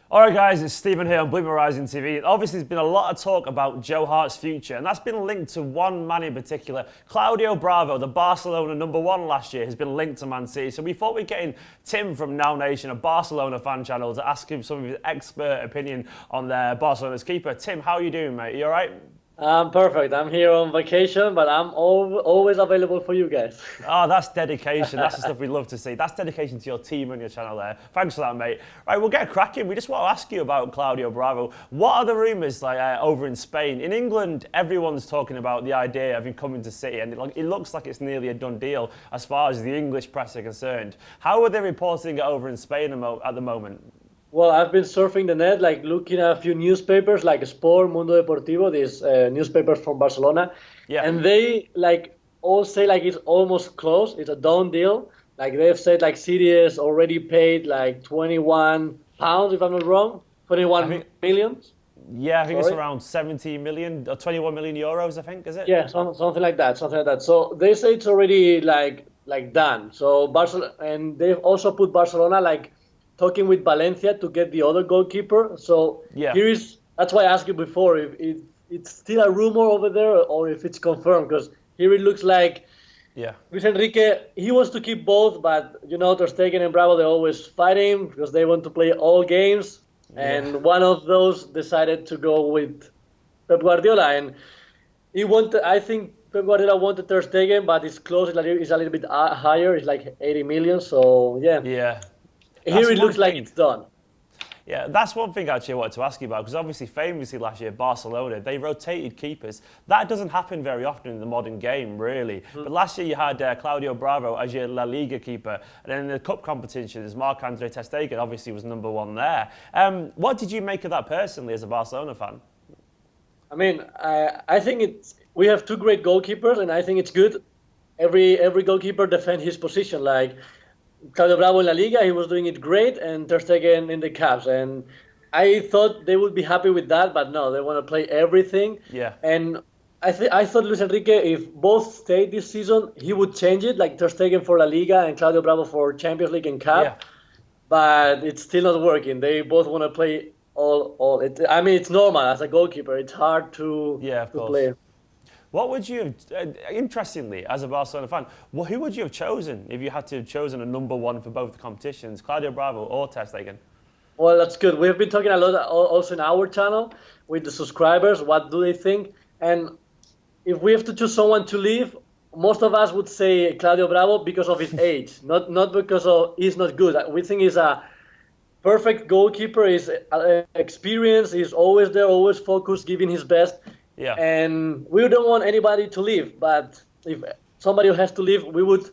All right, guys, it's Stephen here on BlueMoonRisingTV. Obviously, there's been a lot of talk about Joe Hart's future, and that's been linked to one man in particular. Claudio Bravo, the Barcelona #1 last year, has been linked to Man City. So we thought we'd get in Tim from Now Nation, a Barcelona fan channel, to ask him some of his expert opinion on Barcelona's keeper. Tim, how are you doing, mate? You all right? I'm perfect. I'm here on vacation, but I'm always available for you guys. Oh, that's dedication. That's the stuff we love to see. That's dedication to your team and your channel there. Thanks for that, mate. Right, we'll get cracking. We just want to ask you about Claudio Bravo. What are the rumours over in Spain? In England, everyone's talking about the idea of him coming to City, and it looks like it's nearly a done deal as far as the English press are concerned. How are they reporting it over in Spain at the moment? Well, I've been surfing the net, like looking at a few newspapers, like Sport, Mundo Deportivo, these newspapers from Barcelona, Yeah. and they like all say like it's almost close. It's a done deal. Like they've said, like City has already paid like 21 pounds, if I'm not wrong, 21 million. Yeah, I think it's around 70 million or 21 million euros, I think, is it? Yeah, something like that, something like that. So they say it's already like done. So Barcelona, and they've also put Barcelona like talking with Valencia to get the other goalkeeper. So Yeah. that's why I asked you before if it's still a rumor over there or if it's confirmed, because here it looks like Luis Enrique, he wants to keep both, but you know, Ter Stegen and Bravo, they're always fighting because they want to play all games. And one of those decided to go with Pep Guardiola, and I think Pep Guardiola wanted Ter Stegen, but it's close. It's a little bit higher. It's like 80 million. So yeah. Yeah. Here it looks like it's done. Yeah, that's one thing actually I wanted to ask you about, because obviously famously last year, Barcelona, they rotated keepers. That doesn't happen very often in the modern game, really. But last year you had Claudio Bravo as your La Liga keeper, and then in the cup competitions, Marc-Andre Ter Stegen obviously was #1 there. What did you make of that personally as a Barcelona fan? I mean, I think we have two great goalkeepers, and I think it's good. Every goalkeeper defend his position. Like Claudio Bravo in La Liga, he was doing it great, and Ter Stegen in the Caps. And I thought they would be happy with that, but no, they want to play everything. Yeah. And I thought Luis Enrique, if both stayed this season, he would change it, like Ter Stegen for La Liga and Claudio Bravo for Champions League and Cup. Yeah. But it's still not working. They both want to play all. I mean, it's normal as a goalkeeper. It's hard to play. What would you have, interestingly, as a Barcelona fan, who would you have chosen if you had to have chosen a #1 for both the competitions, Claudio Bravo or Ter Stegen? Well, that's good. We have been talking a lot also in our channel with the subscribers. What do they think? And if we have to choose someone to leave, most of us would say Claudio Bravo because of his age, not because he's not good. We think he's a perfect goalkeeper. He's experienced. He's always there, always focused, giving his best. Yeah. And we don't want anybody to leave, but if somebody has to leave, we would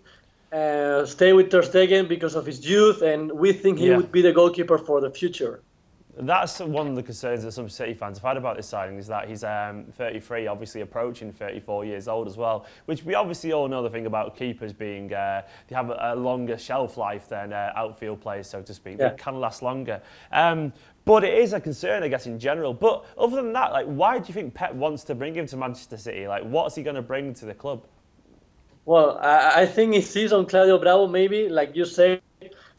stay with Ter Stegen because of his youth, and we think he would be the goalkeeper for the future. That's one of the concerns that some City fans have had about this signing, is that he's 33, obviously approaching 34 years old as well, which we obviously all know the thing about keepers being, they have a longer shelf life than outfield players, so to speak. They can last longer. But it is a concern, I guess, in general. But other than that, like, why do you think Pep wants to bring him to Manchester City? Like, what's he going to bring to the club? Well, I think he sees on Claudio Bravo, maybe, like you say,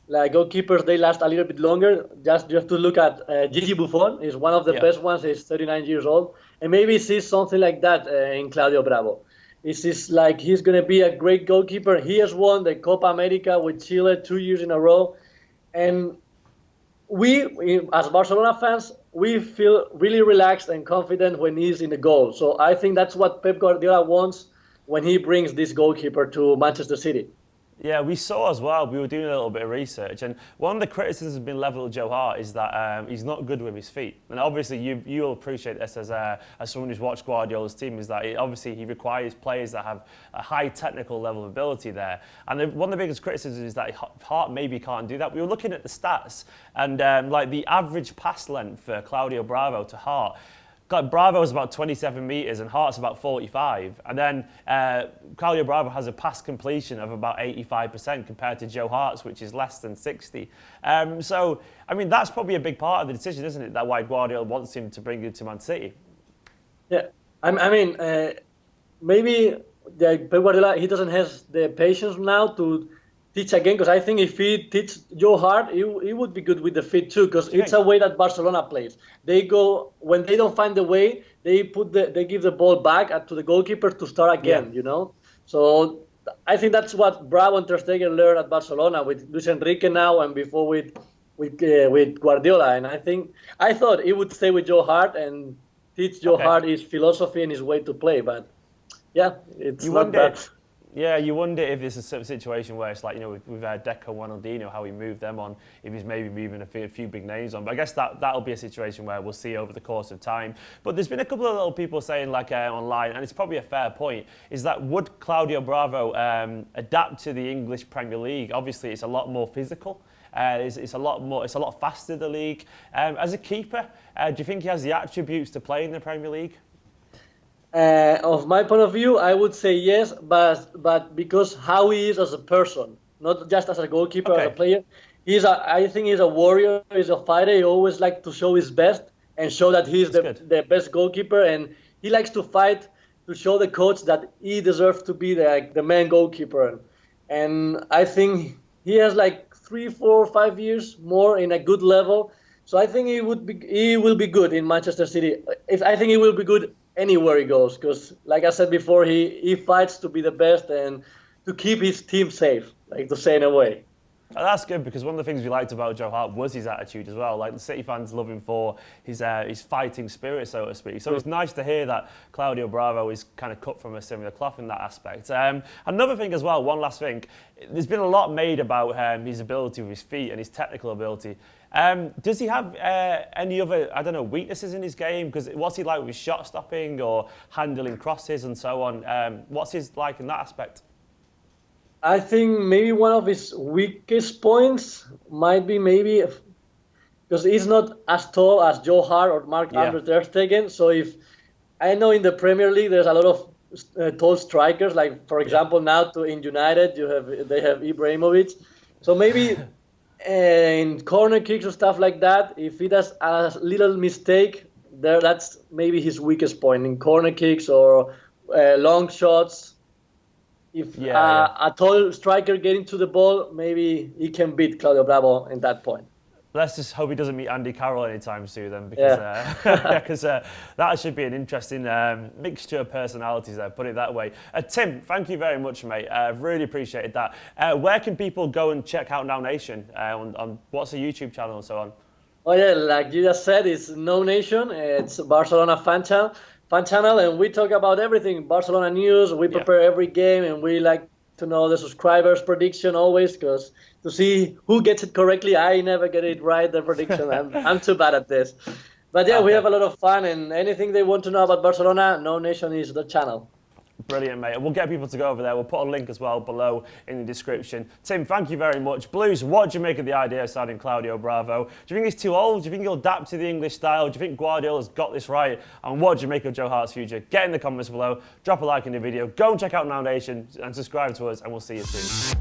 like goalkeepers, they last a little bit longer. Just you have to look at Gigi Buffon. He's one of the best ones. He's 39 years old. And maybe he sees something like that in Claudio Bravo. He sees like he's going to be a great goalkeeper. He has won the Copa America with Chile 2 years in a row. And we, as Barcelona fans, we feel really relaxed and confident when he's in the goal. So I think that's what Pep Guardiola wants when he brings this goalkeeper to Manchester City. Yeah, we saw as well, we were doing a little bit of research, and one of the criticisms that's been levelled at Joe Hart is that he's not good with his feet. And obviously you'll appreciate this as someone who's watched Guardiola's team, is that he requires players that have a high technical level of ability there. And one of the biggest criticisms is that Hart maybe can't do that. We were looking at the stats, and like the average pass length for Claudio Bravo to Hart, Bravo is about 27 metres and Hart's about 45. And then Claudio Bravo has a pass completion of about 85% compared to Joe Hart's, which is less than 60. So, I mean, that's probably a big part of the decision, isn't it? That's why Guardiola wants him to bring him to Man City. Yeah, I mean, maybe Pep Guardiola, he doesn't have the patience now to teach again, because I think if he teach Joe Hart, he would be good with the feet too, because it's a way that Barcelona plays. They go, when they don't find the way, they give the ball back to the goalkeeper to start again, you know? So I think that's what Bravo and Ter Stegen learned at Barcelona with Luis Enrique now, and before with Guardiola. And I thought he would stay with Joe Hart and teach Joe Hart his philosophy and his way to play, but yeah, it's not that. Yeah, you wonder if there's a situation where it's like, you know, with Deco and Ronaldinho, how he moved them on, if he's maybe moving a few big names on. But I guess that'll be a situation where we'll see over the course of time. But there's been a couple of little people saying, like online, and it's probably a fair point, is that would Claudio Bravo adapt to the English Premier League? Obviously, it's a lot more physical. It's a lot faster, the league. As a keeper, do you think he has the attributes to play in the Premier League? Of my point of view, I would say yes, but because how he is as a person, not just as a goalkeeper, as a player, I think he's a warrior, he's a fighter. He always likes to show his best and show that he's the best goalkeeper, and he likes to fight to show the coach that he deserves to be the main goalkeeper. And I think he has like 3, 4, 5 years more in a good level. So I think he will be good in Manchester City. I think he will be good anywhere he goes, because like I said before, he fights to be the best and to keep his team safe, like to say in a way. That's good, because one of the things we liked about Joe Hart was his attitude as well. Like, the City fans love him for his fighting spirit, so to speak. So it's nice to hear that Claudio Bravo is kind of cut from a similar cloth in that aspect. Another thing as well, one last thing, there's been a lot made about his ability with his feet and his technical ability. Does he have any other, I don't know, weaknesses in his game? Because what's he like with his shot stopping or handling crosses and so on? What's his like in that aspect? I think maybe one of his weakest points might be because he's not as tall as Joe Hart or Marc-Andre Ter Stegen. So if I know in the Premier League there's a lot of tall strikers, like for example now in United they have Ibrahimovic. So maybe in corner kicks or stuff like that, if he does a little mistake, that's maybe his weakest point in corner kicks or long shots. If a tall striker getting to the ball, maybe he can beat Claudio Bravo in that point. Let's just hope he doesn't meet Andy Carroll anytime soon then, because that should be an interesting mixture of personalities there, put it that way. Tim, thank you very much, mate. I've really appreciated that. Where can people go and check out Now Nation? On what's the YouTube channel and so on? Oh yeah, like you just said, it's No Nation. It's Barcelona fan channel, and we talk about everything Barcelona news. We prepare every game, and we like to know the subscribers' prediction always, because to see who gets it correctly. I never get it right, the prediction. I'm too bad at this. But yeah, we have a lot of fun, and anything they want to know about Barcelona, No Nation is the channel. Brilliant, mate. We'll get people to go over there. We'll put a link as well below in the description. Tim, thank you very much. Blues, what do you make of the idea of signing Claudio Bravo? Do you think he's too old? Do you think he'll adapt to the English style? Do you think Guardiola's got this right? And what do you make of Joe Hart's future? Get in the comments below. Drop a like in the video. Go and check out Now Nation and subscribe to us, and we'll see you soon.